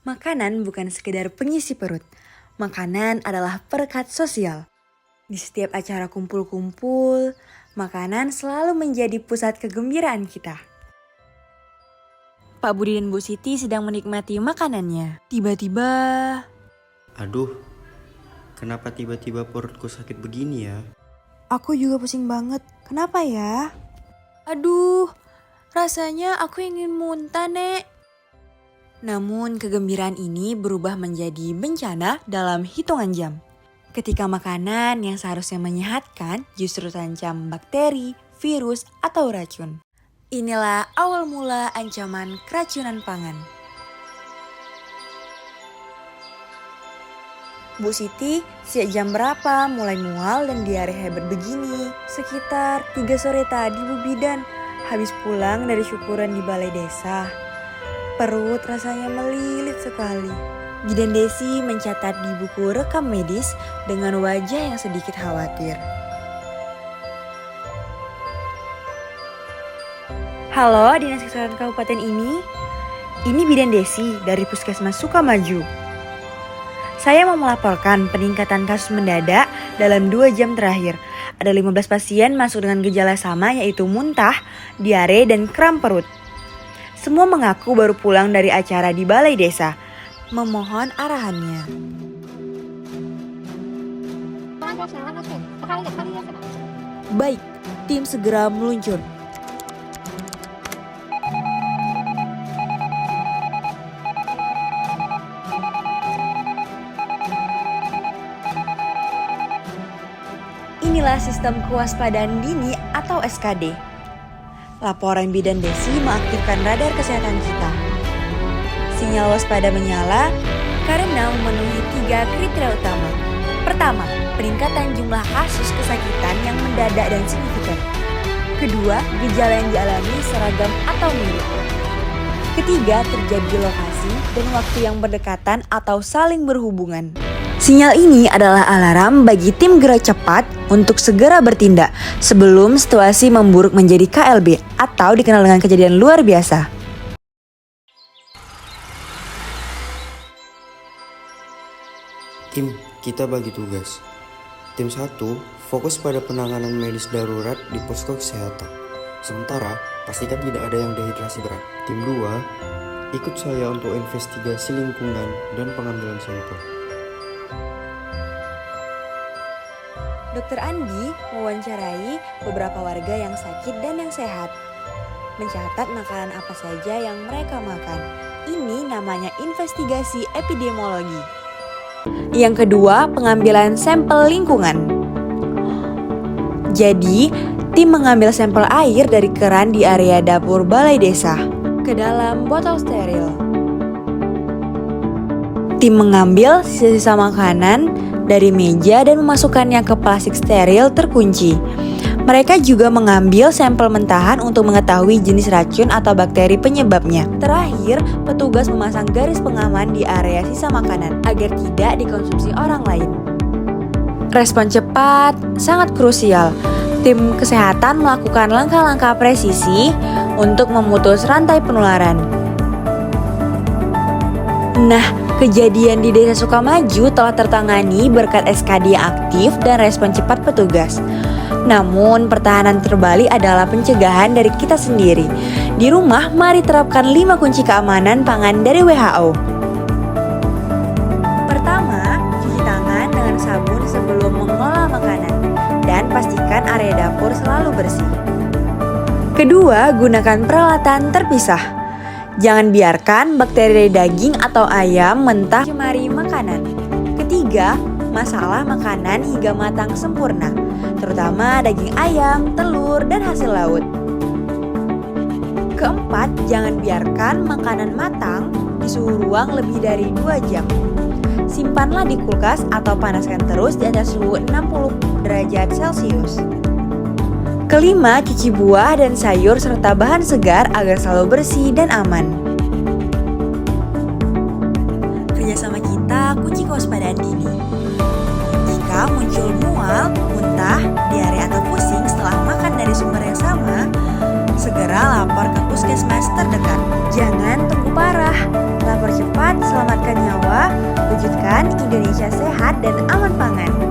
Makanan bukan sekedar pengisi perut. Makanan adalah perekat sosial. Di setiap acara kumpul-kumpul, makanan selalu menjadi pusat kegembiraan kita. Pak Budi dan Bu Siti sedang menikmati makanannya. Tiba-tiba... Aduh, kenapa tiba-tiba perutku sakit begini ya? Aku juga pusing banget. Kenapa ya? Aduh, rasanya aku ingin muntah, Nek. Namun kegembiraan ini berubah menjadi bencana dalam hitungan jam. Ketika makanan yang seharusnya menyehatkan justru terancam bakteri, virus, atau racun. Inilah awal mula ancaman keracunan pangan. Bu Siti, sejak jam berapa mulai mual dan diare hebat begini? Sekitar 3 sore tadi Bu Bidan, habis pulang dari syukuran di balai desa. Perut rasanya melilit sekali. Bidan Desi mencatat di buku rekam medis dengan wajah yang sedikit khawatir. Halo, Dinas Kesehatan Kabupaten ini. Ini Bidan Desi dari Puskesmas Sukamaju. Saya mau melaporkan peningkatan kasus mendadak dalam 2 jam terakhir. Ada 15 pasien masuk dengan gejala sama yaitu muntah, diare, dan kram perut. Semua mengaku baru pulang dari acara di balai desa. Memohon arahannya. Baik, tim segera meluncur. Inilah sistem kewaspadaan dini atau SKD. Laporan Bidan Desi mengaktifkan radar kesehatan kita. Sinyal waspada menyala karena memenuhi 3 kriteria utama. Pertama, peningkatan jumlah kasus kesakitan yang mendadak dan signifikan. Kedua, gejala yang dialami seragam atau mirip. Ketiga, terjadi di lokasi dan waktu yang berdekatan atau saling berhubungan. Sinyal ini adalah alarm bagi tim gerak cepat untuk segera bertindak sebelum situasi memburuk menjadi KLB atau dikenal dengan kejadian luar biasa. Tim, kita bagi tugas. Tim 1 fokus pada penanganan medis darurat di posko kesehatan. Sementara, pastikan tidak ada yang dehidrasi berat. Tim 2 ikut saya untuk investigasi lingkungan dan pengambilan sampel. Dokter Andi mewawancarai beberapa warga yang sakit dan yang sehat. Mencatat makanan apa saja yang mereka makan. Ini namanya investigasi epidemiologi. Yang kedua, pengambilan sampel lingkungan. Jadi, tim mengambil sampel air dari keran di area dapur balai desa ke dalam botol steril. Tim mengambil sisa-sisa makanan dari meja dan memasukkannya ke plastik steril terkunci. Mereka juga mengambil sampel mentahan untuk mengetahui jenis racun atau bakteri penyebabnya. Terakhir, petugas memasang garis pengaman di area sisa makanan agar tidak dikonsumsi orang lain. Respon cepat sangat krusial. Tim kesehatan melakukan langkah-langkah presisi untuk memutus rantai penularan. Nah, kejadian di Desa Sukamaju telah tertangani berkat SKD yang aktif dan respon cepat petugas. Namun, pertahanan terbalik adalah pencegahan dari kita sendiri. Di rumah, mari terapkan 5 kunci keamanan pangan dari WHO. Pertama, cuci tangan dengan sabun sebelum mengolah makanan dan pastikan area dapur selalu bersih. Kedua, gunakan peralatan terpisah. Jangan biarkan bakteri dari daging atau ayam mentah mencemari makanan. Ketiga, masalah makanan hingga matang sempurna, terutama daging ayam, telur, dan hasil laut. Keempat, jangan biarkan makanan matang di suhu ruang lebih dari 2 jam. Simpanlah di kulkas atau panaskan terus di atas suhu 60 derajat Celcius. Kelima, cuci buah dan sayur serta bahan segar agar selalu bersih dan aman. Kerjasama kita kunci kewaspadaan dini. Jika muncul mual, muntah, diare atau pusing setelah makan dari sumber yang sama, segera lapor ke puskesmas terdekat. Jangan tunggu parah, lapor cepat bermanfaat, selamatkan nyawa, wujudkan Indonesia sehat dan aman pangan.